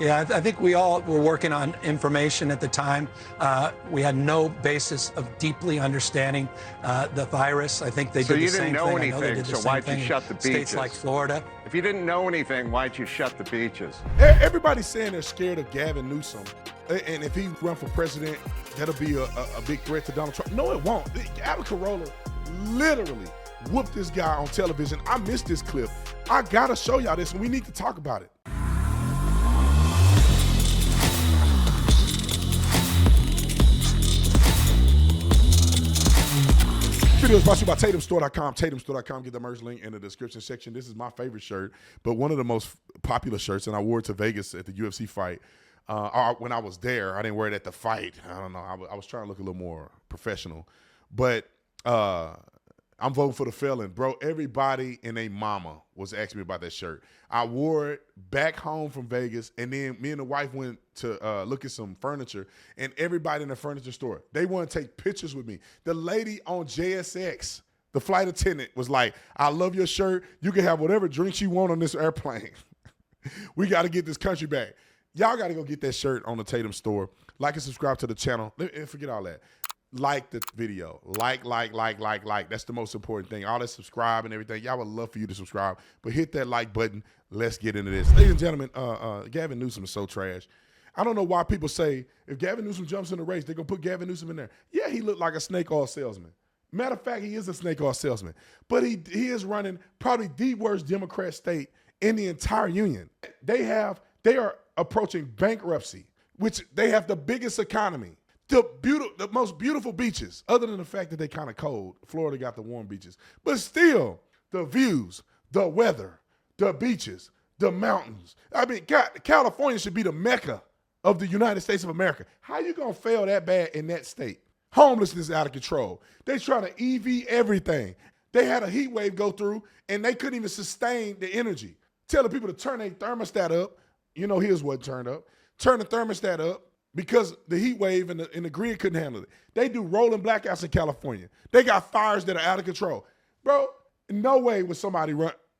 Yeah, I think we all were working on information at the time. We had no basis of deeply understanding the virus. I think they So did you the didn't same know thing. I know anything, they did the so same why'd you thing shut the in states like beaches? Florida. If you didn't know anything, why'd you shut the beaches? Everybody's saying they're scared of Gavin Newsom. And if he run for president, that'll be a big threat to Donald Trump. No, it won't. Gavin Carolla literally whooped this guy on television. I missed this clip. I gotta show y'all this, and we need to talk about it. Video is brought to you by TatumStore.com. TatumStore.com. Get the merch link in the description section. This is my favorite shirt, but one of the most popular shirts, and I wore it to Vegas at the UFC fight. When I was there, I didn't wear it at the fight. I don't know. I was trying to look a little more professional, but I'm voting for the felon, bro. Everybody and their mama was asking me about that shirt. I wore it back home from Vegas, and then me and the wife went to look at some furniture, and everybody in the furniture store, they want to take pictures with me. The lady on JSX, the flight attendant, was like, I love your shirt. You can have whatever drinks you want on this airplane. We got to get this country back. Y'all got to go get that shirt on the Tatum store. Like and subscribe to the channel. And forget all that. Like the video. Like. That's the most important thing. All that subscribe and everything. Y'all would love for you to subscribe. But hit that like button. Let's get into this. Ladies and gentlemen, Gavin Newsom is so trash. I don't know why people say if Gavin Newsom jumps in the race, they're going to put Gavin Newsom in there. Yeah, he looked like a snake oil salesman. Matter of fact, he is a snake oil salesman. But he is running probably the worst Democrat state in the entire union. They are approaching bankruptcy, which they have the biggest economy. The most beautiful beaches, other than the fact that they kind of cold. Florida got the warm beaches. But still, the views, the weather, the beaches, the mountains. I mean, God, California should be the Mecca of the United States of America. How you going to fail that bad in that state? Homelessness is out of control. They trying to EV everything. They had a heat wave go through, and they couldn't even sustain the energy. Telling people to turn their thermostat up. You know, here's what turned up. Turn the thermostat up. Because the heat wave and the grid couldn't handle it. They do rolling blackouts in California. They got fires that are out of control. Bro, no way would somebody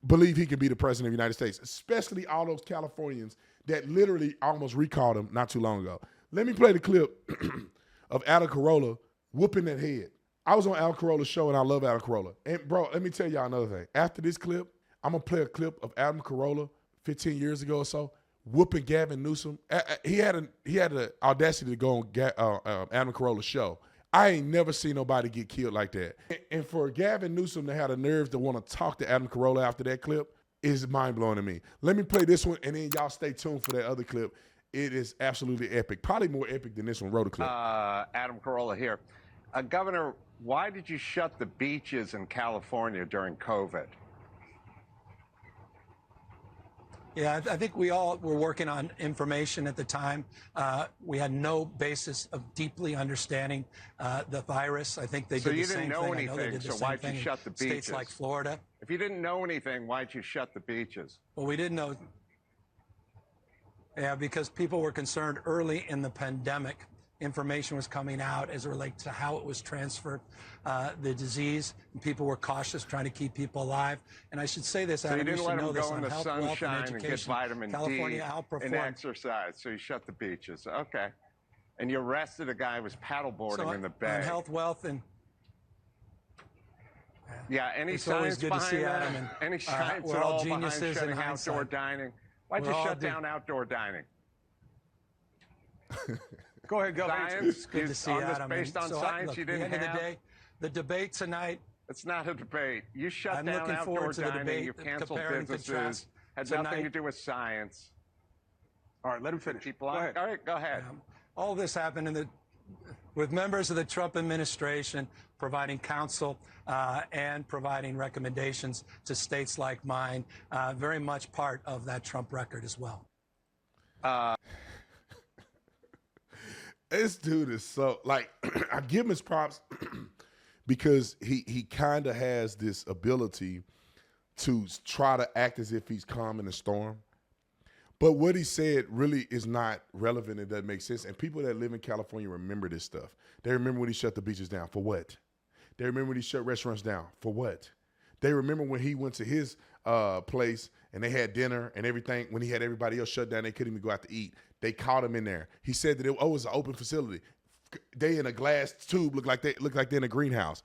believe he can be the president of the United States, especially all those Californians that literally almost recalled him not too long ago. Let me play the clip of Adam Carolla whooping that head. I was on Adam Carolla's show, and I love Adam Carolla. And, bro, let me tell y'all another thing. After this clip, I'm going to play a clip of Adam Carolla 15 years ago or so, whooping Gavin Newsom. He had the audacity to go on Adam Carolla's show. I ain't never seen nobody get killed like that. And for Gavin Newsom to have the nerves to want to talk to Adam Carolla after that clip is mind-blowing to me. Let me play this one, and then y'all stay tuned for that other clip. It is absolutely epic. Probably more epic than this one. Roll the clip. Adam Carolla here. Governor, why did you shut the beaches in California during COVID? Yeah, I think we all were working on information at the time. We had no basis of deeply understanding the virus. I think they did the same thing. So you didn't know anything, so why'd you shut the beaches? States like Florida. If you didn't know anything, why'd you shut the beaches? Well, we didn't know. Yeah, because people were concerned early in the pandemic. Information was coming out as it relates to how it was transferred, the disease, and people were cautious, trying to keep people alive. And I should say this, so Adam, you didn't let them go in the health, wealth, sunshine and and get vitamin California D outperformed. and exercise, so you shut the beaches. Okay. And you arrested a guy who was paddleboarding in the bay. On health, wealth, and... Yeah, any it's science good behind to see that? Adam, and, any science we're at all all behind geniuses shutting in outdoor hindsight. dining? Why'd you shut down outdoor dining? Go ahead, Gavin. It's good to see Adam. Based on science, look, you didn't at the end have? of the day, the debate tonight. It's not a debate. You shut I'm down looking outdoor forward to the dining. debate, You canceled compare and businesses. contrast Had tonight. nothing to do with science. All right, let him finish. Go ahead. All right, go ahead. All this happened with members of the Trump administration providing counsel and providing recommendations to states like mine. Very much part of that Trump record as well. This dude is so, like, I give him his props because he kind of has this ability to try to act as if he's calm in a storm. But what he said really is not relevant. It doesn't make sense. And people that live in California remember this stuff. They remember when he shut the beaches down. For what? They remember when he shut restaurants down. For what? They remember when he went to his place and they had dinner and everything. When he had everybody else shut down, they couldn't even go out to eat. They caught him in there. He said that it was an open facility. They in a glass tube, look like they're in a greenhouse.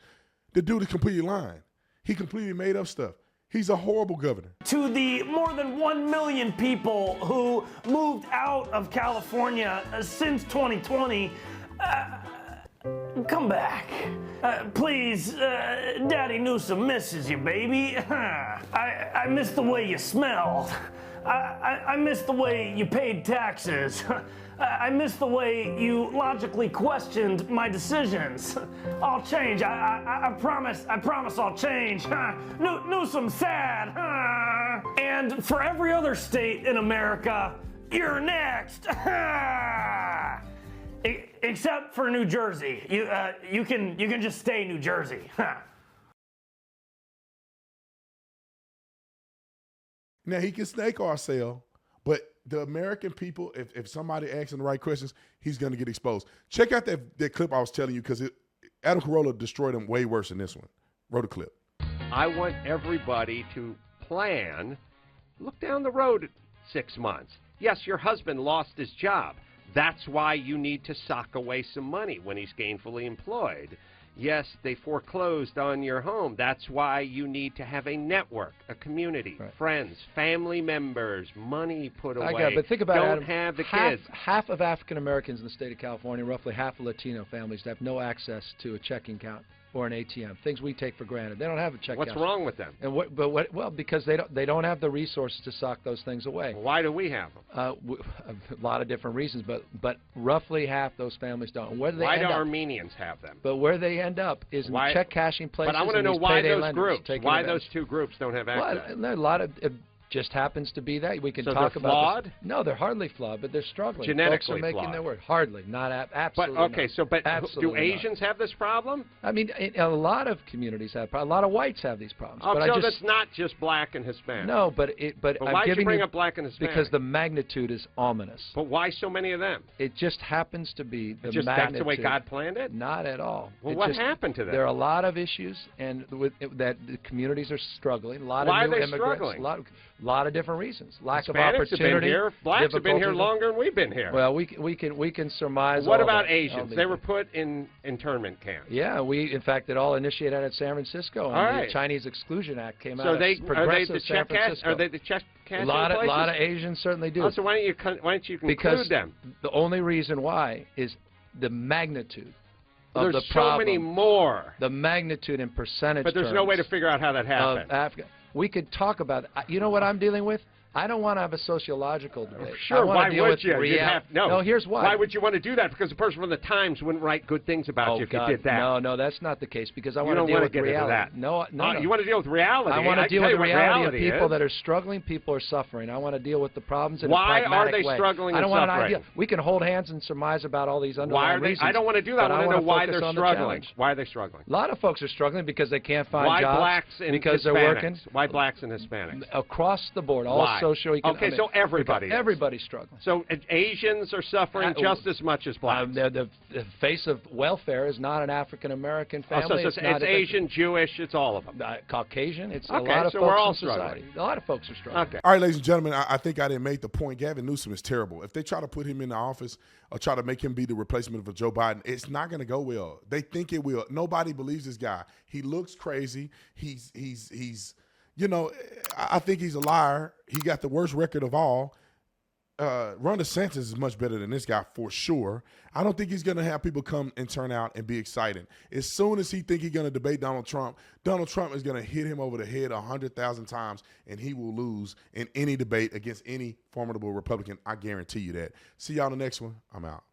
The dude is completely lying. He completely made up stuff. He's a horrible governor. To the more than 1 million people who moved out of California since 2020, come back. Please, Daddy Newsom misses you, baby. I miss the way you smelled. I miss the way you paid taxes. I miss the way you logically questioned my decisions. I'll change. I promise I'll change. Newsom's sad. And for every other state in America, you're next. Except for New Jersey. You can just stay New Jersey. Now, he can snake our sale, but the American people, if somebody asks him the right questions, he's going to get exposed. Check out that clip I was telling you, because Adam Carolla destroyed him way worse than this one. Wrote a clip. I want everybody to plan, look down the road 6 months. Yes, your husband lost his job. That's why you need to sock away some money when he's gainfully employed. Yes, they foreclosed on your home. That's why you need to have a network, a community, right. Friends, family members, money put away. I got it, but think about Don't Adam, have the kids. Half of African Americans in the state of California, roughly half of Latino families, have no access to a checking account or an ATM. Things we take for granted. They don't have a checking account. What's wrong with them? And well, because they don't have the resources to sock those things away. Why do we have them? A lot of different reasons, but roughly half those families don't. And where do they why end do up? Armenians have them? But where they end up is in check cashing places. But I want to know why those groups, why those two groups don't have access. Well, a lot of it just happens to be that we can so talk they're about. Flawed? No, they're hardly flawed, but they're struggling. Genetically Folks are making flawed. their word. Hardly, not absolutely. But okay, not. do Asians have this problem? I mean, a lot of communities have. A lot of whites have these problems. Oh, but so that's not just black and Hispanic. No, but why did you bring up black and Hispanic? Because the magnitude is ominous. But why so many of them? It just happens to be the magnitude. That's the way God planned it? Not at all. Well, what happened to them? There are a lot of issues, and that the communities are struggling. A lot why of new are they immigrants. Struggling? A lot of different reasons. Lack Hispanics of opportunity. Have been here. Blacks have been here longer than we've been here. Well, we can surmise. What about Asians? They were put in internment camps. Yeah, in fact, it all initiated out of San Francisco. And the Chinese Exclusion Act came out of progressive San Francisco. Are they the check cashing places? A lot of Asians certainly do. Oh, so why don't you conclude them? The only reason why is the magnitude. There's the so problem, many more. The magnitude in percentage. But there's no way to figure out how that happened. We could talk about it. You know what I'm dealing with? I don't want to have a sociological debate. Sure, why would you? No, here's why. Why would you want to do that? Because the person from the Times wouldn't write good things about you if you did that. No, that's not the case, because I want to deal with reality. No. You want to deal with reality. I want to deal with the reality of people that are struggling, people are suffering. I want to deal with the problems in a pragmatic way. Why are they struggling and suffering? We can hold hands and surmise about all these underlying reasons. I don't want to do that. I want to know why they're struggling. Why are they struggling? A lot of folks are struggling because they can't find jobs. Why blacks and because they're working. Why blacks and Hispanics? Across the board, all socioeconomic. Okay, so everybody's struggling. So Asians are suffering just as much as blacks. The face of welfare is not an African American family. So it's Asian, Jewish, it's all of them. Caucasian. It's a lot of folks in society. A lot of folks are struggling. Okay. All right, ladies and gentlemen, I think I didn't make the point. Gavin Newsom is terrible. If they try to put him in the office or try to make him be the replacement for Joe Biden, it's not going to go well. They think it will. Nobody believes this guy. He looks crazy. He's you know, I think he's a liar. He got the worst record of all. Ron DeSantis is much better than this guy for sure. I don't think he's going to have people come and turn out and be excited. As soon as he think he's going to debate Donald Trump is going to hit him over the head 100,000 times, and he will lose in any debate against any formidable Republican. I guarantee you that. See y'all in the next one. I'm out.